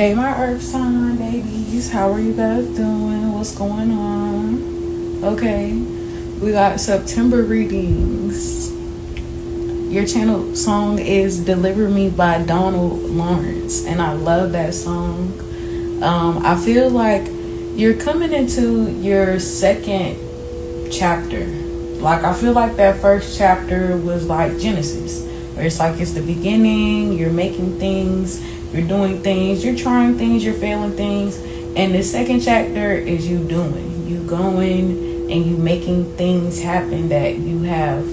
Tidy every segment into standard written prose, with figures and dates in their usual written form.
Hey, my earth sign babies, how are you guys doing? What's going on? Okay, we got September readings. Your channel song is Deliver Me by Donald Lawrence, and I love that song. I feel like you're coming into your second chapter. Like, I feel like that first chapter was like Genesis, where it's like it's the beginning, you're making things, you're doing things, you're trying things, you're failing things. And the second chapter is you doing, you going and you making things happen that you have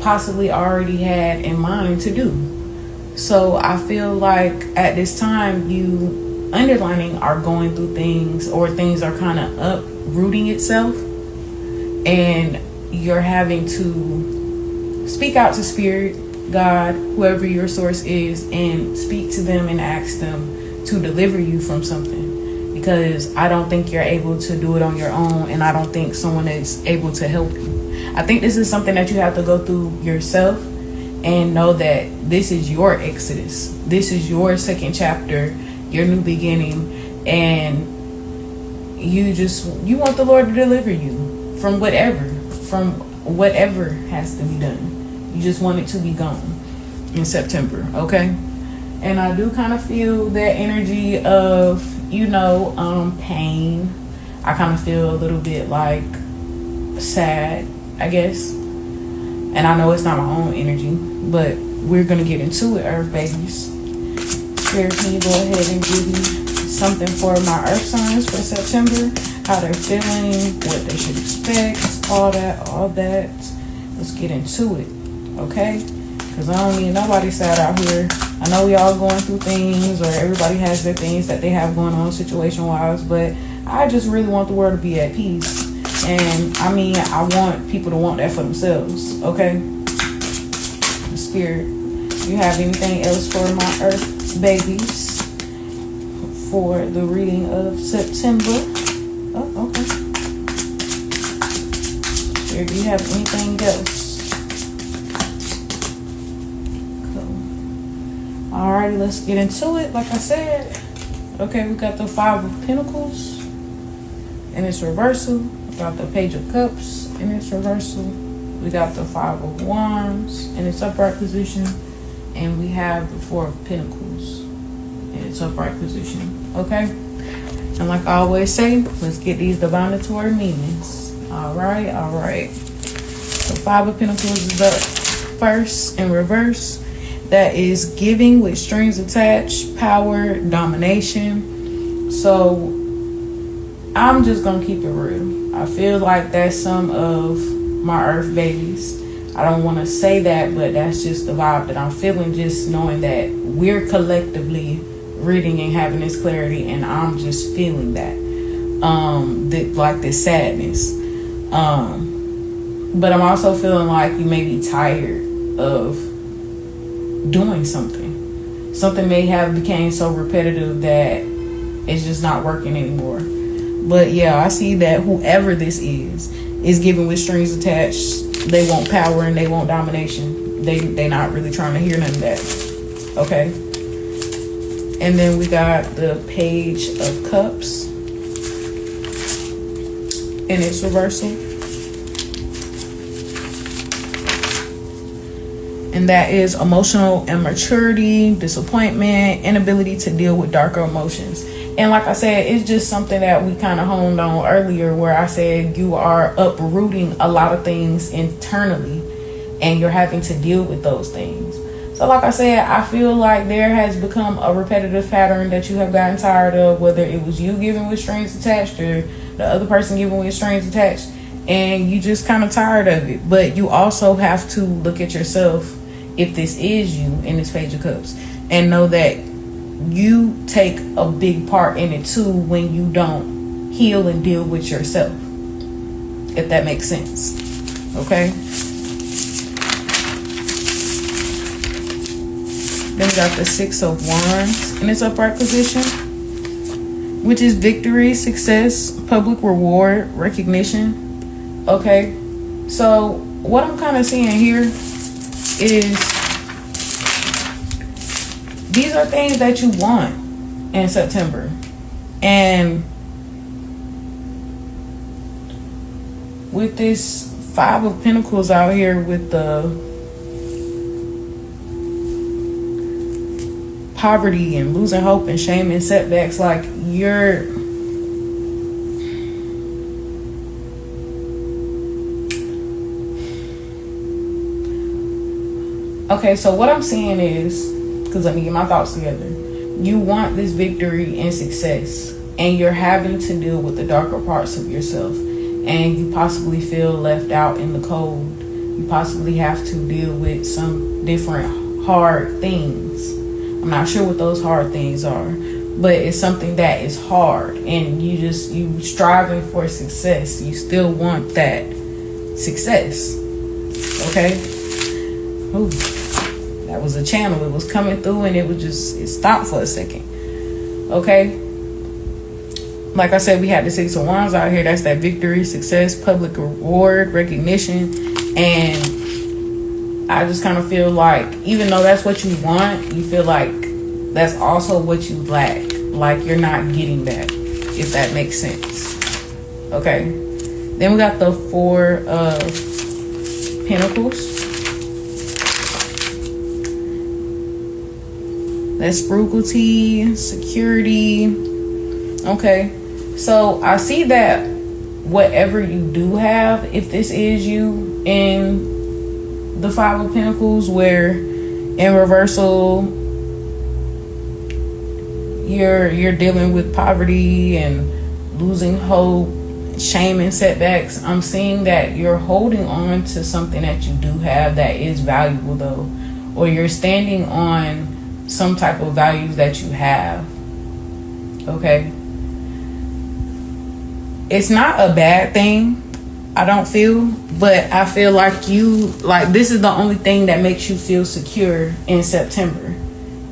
possibly already had in mind to do. So I feel like at this time you underlining are going through things, or things are kind of uprooting itself, and you're having to speak out to spirit, God, whoever your source is, and speak to them and ask them to deliver you from something, because I don't think you're able to do it on your own, and I don't think someone is able to help you. I think this is something that you have to go through yourself and know that this is your exodus. This is your second chapter, your new beginning, and you want the Lord to deliver you from whatever has to be done. You just want it to be gone in September, okay? And I do kind of feel that energy of, pain. I kind of feel a little bit like sad, I guess. And I know it's not my own energy, but we're going to get into it, Earth babies. Spirit, can you go ahead and give me something for my Earth signs for September? How they're feeling, what they should expect, all that. Let's get into it. Okay, because I don't need nobody sad out here. I know we all going through things, or everybody has their things that they have going on situation wise, but I just really want the world to be at peace. And I want people to want that for themselves. Okay, Spirit, you have anything else for my Earth babies for the reading of September? Oh, okay. Spirit, do you have anything else? Alrighty, let's get into it. Like I said, okay, we got the Five of Pentacles in its reversal. We got the Page of Cups in its reversal. We got the Five of Wands in its upright position. And we have the Four of Pentacles in its upright position. Okay? And like I always say, let's get these divinatory meanings. Alright. So Five of Pentacles is up first in reverse. That is giving with strings attached, power, domination. So I'm just gonna keep it real. I feel like that's some of my Earth babies. I don't want to say that, but that's just the vibe that I'm feeling, just knowing that we're collectively reading and having this clarity, and I'm just feeling that like this sadness, but I'm also feeling like you may be tired of doing something may have became so repetitive that it's just not working anymore. But yeah, I see that whoever this is giving with strings attached. They want power and they want domination. They not really trying to hear none of that. Okay, and then we got the Page of Cups in its reversal. And that is emotional immaturity, disappointment, inability to deal with darker emotions. And like I said, it's just something that we kind of honed on earlier, where I said you are uprooting a lot of things internally and you're having to deal with those things. So like I said, I feel like there has become a repetitive pattern that you have gotten tired of, whether it was you giving with strings attached or the other person giving with strings attached, and you just kind of tired of it. But you also have to look at yourself, if this is you in this Page of Cups, and know that you take a big part in it too when you don't heal and deal with yourself, if that makes sense. Okay, then we got the Six of Wands in its upright position, which is victory, success, public reward, recognition. Okay, so what I'm kind of seeing here is these are things that you want. in September. And with this Five of Pentacles out here with the poverty and losing hope and shame and setbacks, like you're okay, so what I'm seeing is, because let me get my thoughts together, you want this victory and success, and you're having to deal with the darker parts of yourself, and you possibly feel left out in the cold. You possibly have to deal with some different hard things. I'm not sure what those hard things are, but it's something that is hard, and you striving for success. You still want that success. Okay? Ooh, that was a channel. It was coming through, and it stopped for a second. Okay? Like I said, we had the Six of Wands out here. That's that victory, success, public reward, recognition. And I just kind of feel like, even though that's what you want, you feel like that's also what you lack. Like you're not getting that, if that makes sense. Okay. Then we got the Four of Pentacles. That's frugality, security. Okay. So I see that whatever you do have, if this is you in the Five of Pentacles, where in reversal you're dealing with poverty and losing hope, shame and setbacks, I'm seeing that you're holding on to something that you do have that is valuable though, or you're standing on some type of values that you have. Okay. It's not a bad thing, I don't feel, but I feel like this is the only thing that makes you feel secure in September,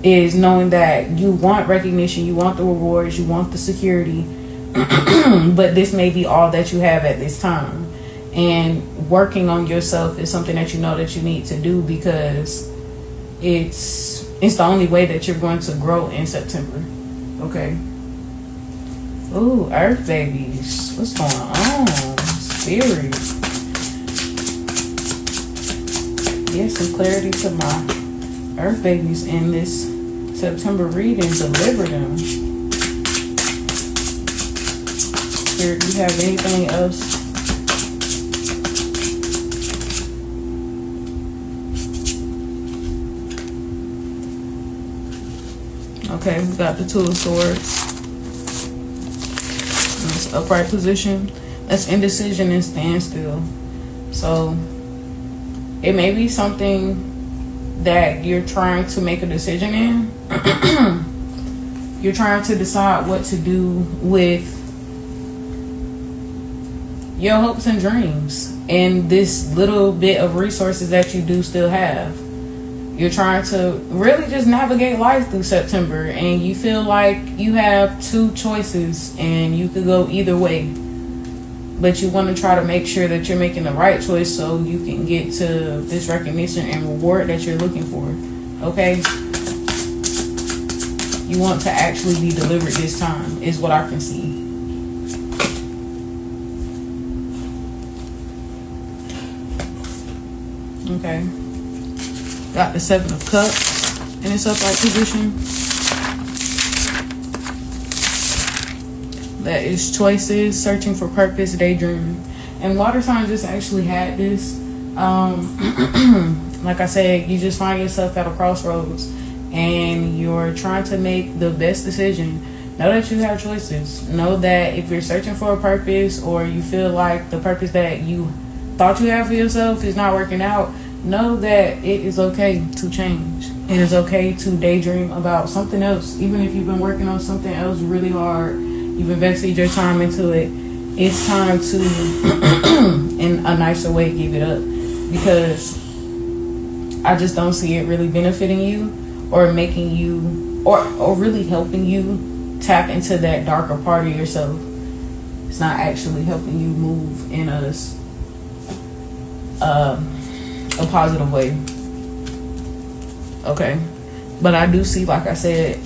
is knowing that you want recognition, you want the rewards, you want the security, but this may be all that you have at this time. And working on yourself is something that you know that you need to do, because it's the only way that you're going to grow in September. Okay. Ooh, Earth babies. What's going on? Spirit. Get some clarity to my Earth babies in this September reading. Deliver them. Spirit, do you have anything else? Okay, we got the Two of Swords. This upright position. That's indecision and standstill. So it may be something that you're trying to make a decision in. You're trying to decide what to do with your hopes and dreams and this little bit of resources that you do still have. You're trying to really just navigate life through September, and you feel like you have two choices and you could go either way. But you want to try to make sure that you're making the right choice so you can get to this recognition and reward that you're looking for. Okay? You want to actually be delivered this time, is what I can see. Okay. Got the Seven of Cups in its upright position. That is choices, searching for purpose, daydreaming. And water signs just actually had this. Like I said, you just find yourself at a crossroads and you're trying to make the best decision. Know that you have choices. Know that if you're searching for a purpose, or you feel like the purpose that you thought you had for yourself is not working out, know that it is okay to change. It is okay to daydream about something else. Even if you've been working on something else really hard, you've invested your time into it, it's time to, in a nicer way, give it up. Because I just don't see it really benefiting you or making you, or really helping you tap into that darker part of yourself. It's not actually helping you move in a positive way. Okay. But I do see, like I said,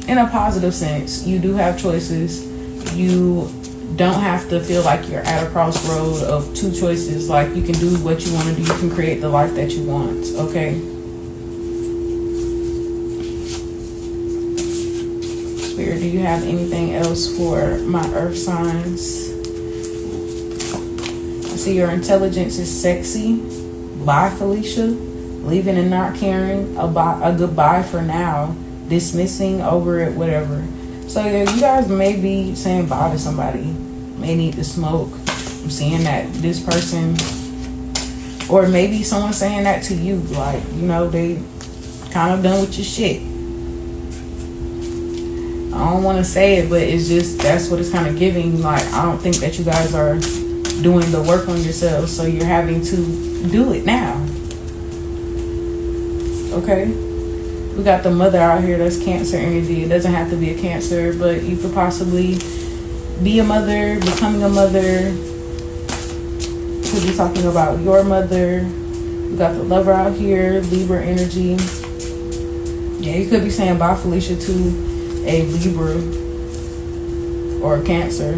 in a positive sense. You do have choices. You don't have to feel like you're at a crossroad of two choices. Like, you can do what you want to do. You can create the life that you want. Okay. Spirit, do you have anything else for my earth signs? I see your intelligence is sexy. Bye, Felicia. Leaving and not caring. A goodbye for now. Dismissing over it, whatever. So yeah, you guys may be saying bye to somebody. May need to smoke. I'm seeing that this person, or maybe someone saying that to you, like, you know, they kind of done with your shit. I don't want to say it, but it's just, that's what it's kind of giving. Like, I don't think that you guys are doing the work on yourselves, so you're having to do it now. Okay? We got the mother out here. That's Cancer energy. It doesn't have to be a Cancer, but you could possibly be a mother, becoming a mother. Could be talking about your mother. We got the lover out here, Libra energy. Yeah, you could be saying bye, Felicia, to a Libra or a Cancer.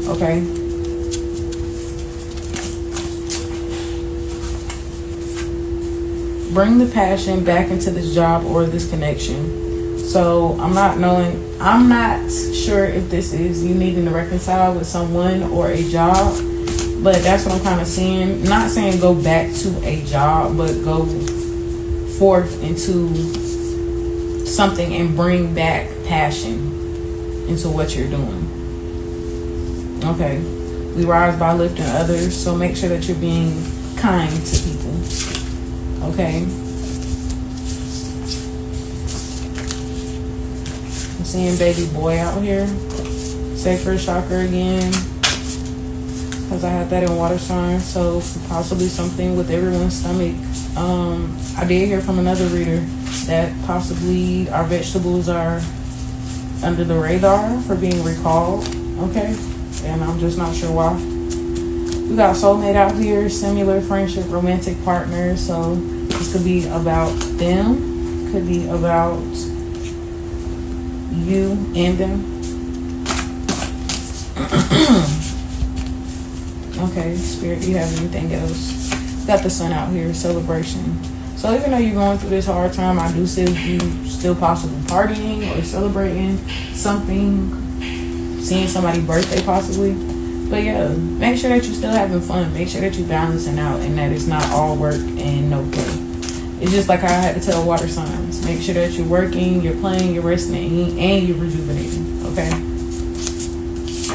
Okay. Bring the passion back into this job or this connection. So I'm not sure if this is you needing to reconcile with someone or a job, but that's what I'm kind of seeing. Not saying go back to a job, but go forth into something and bring back passion into what you're doing. Okay. We rise by lifting others, so make sure that you're being kind to people. Okay. I'm seeing baby boy out here. Sacred chakra again. Because I had that in water sign. So possibly something with everyone's stomach. I did hear from another reader that possibly our vegetables are under the radar for being recalled. Okay. And I'm just not sure why. We got soulmate out here, similar friendship, romantic partner. So this could be about them. Could be about you and them. Okay, Spirit, do you have anything else? Got the sun out here, celebration. So even though you're going through this hard time, I do see you still possibly partying or celebrating something, seeing somebody's birthday possibly. But yeah, make sure that you're still having fun. Make sure that you're balancing out and that it's not all work and no play. It's just like I had to tell water signs. Make sure that you're working, you're playing, you're resting, and you're rejuvenating. Okay?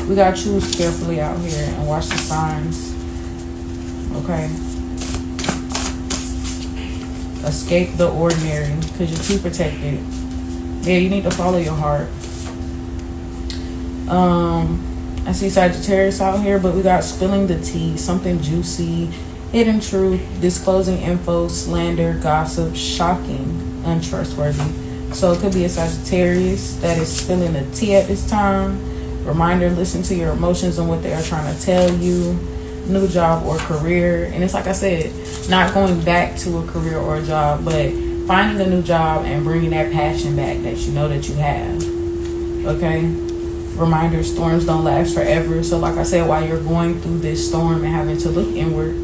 We got to choose carefully out here and watch the signs. Okay? Escape the ordinary because you're too protected. Yeah, you need to follow your heart. I see Sagittarius out here, but we got spilling the tea, something juicy, hidden truth, disclosing info, slander, gossip, shocking, untrustworthy. So it could be a Sagittarius that is spilling the tea at this time. Reminder, listen to your emotions and what they are trying to tell you. New job or career. And it's like I said, not going back to a career or a job, but finding a new job and bringing that passion back that you know that you have. Okay? Reminder, storms don't last forever. So like I said, while you're going through this storm and having to look inward,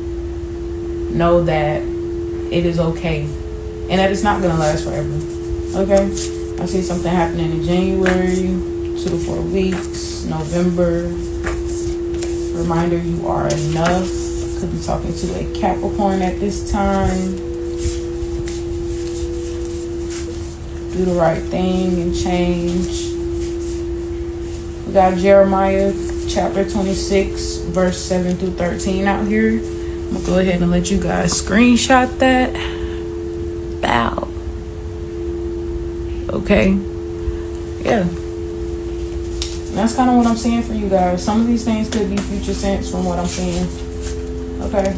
know that it is okay and that it's not going to last forever. Okay? I see something happening in January, 2 to 4 weeks, November. Reminder, you are enough. Could be talking to a Capricorn at this time. Do the right thing and change. We got Jeremiah chapter 26, verse 7 through 13 out here. I'm going to go ahead and let you guys screenshot that. Bow. Okay. Yeah. That's kind of what I'm seeing for you guys. Some of these things could be future sense from what I'm seeing. Okay.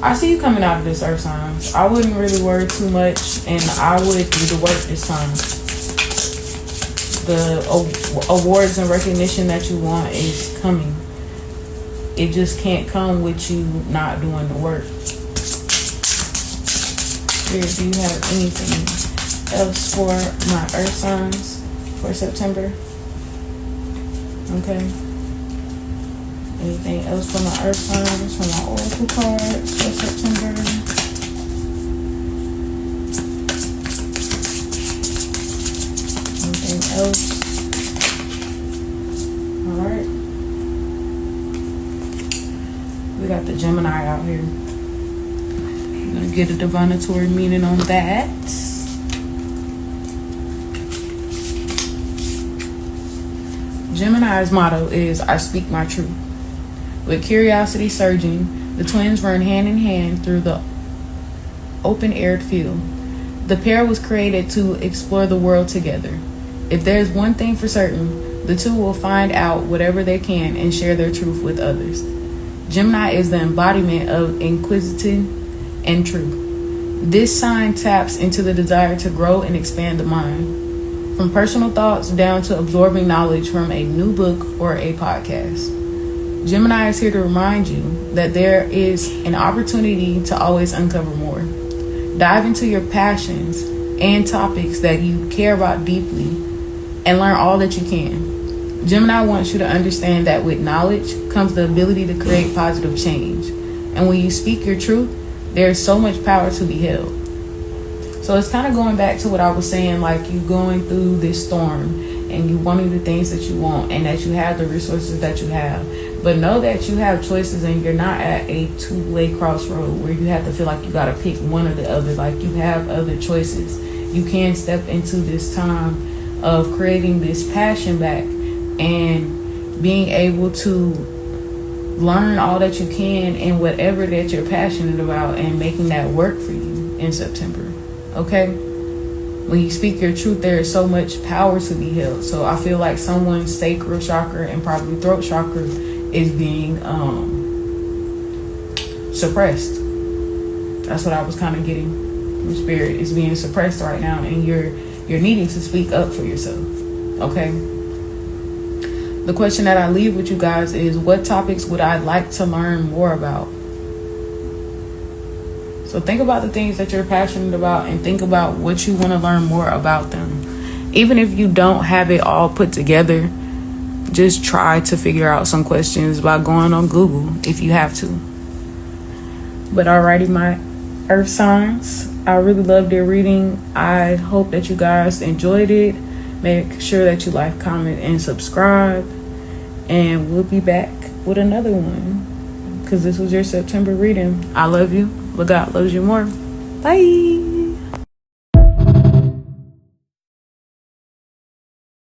I see you coming out of this, earth signs. I wouldn't really worry too much, and I would do the work this time. The awards and recognition that you want is coming. It just can't come with you not doing the work. Spirit, do you have anything else for my earth signs for September? Okay. Anything else for my earth signs, for my oracle cards for September? Anything else? Alright. We got the Gemini out here. I'm going to get a divinatory meaning on that. Gemini's motto is, I speak my truth. With curiosity surging, the twins run hand in hand through the open-aired field. The pair was created to explore the world together. If there's one thing for certain, the two will find out whatever they can and share their truth with others. Gemini is the embodiment of inquisitive and truth. This sign taps into the desire to grow and expand the mind. From personal thoughts down to absorbing knowledge from a new book or a podcast. Gemini is here to remind you that there is an opportunity to always uncover more. Dive into your passions and topics that you care about deeply and learn all that you can. Gemini wants you to understand that with knowledge comes the ability to create positive change. And when you speak your truth, there is so much power to be held. So it's kind of going back to what I was saying, like you going through this storm and you wanting the things that you want and that you have the resources that you have. But know that you have choices and you're not at a two-way crossroad where you have to feel like you got to pick one or the other. Like you have other choices. You can step into this time of creating this passion back and being able to learn all that you can in whatever that you're passionate about and making that work for you in September. Okay? When you speak your truth, there is so much power to be held. So I feel like someone's sacral chakra and probably throat chakra is being suppressed. That's what I was kind of getting from spirit. Is being suppressed right now, and you're needing to speak up for yourself. Okay? The question that I leave with you guys is, what topics would I like to learn more about? So think about the things that you're passionate about and think about what you want to learn more about them. Even if you don't have it all put together, just try to figure out some questions by going on Google if you have to. But alrighty, my earth signs, I really loved your reading. I hope that you guys enjoyed it. Make sure that you like, comment, and subscribe. And we'll be back with another one. Because this was your September reading. I love you, but God loves you more. Bye.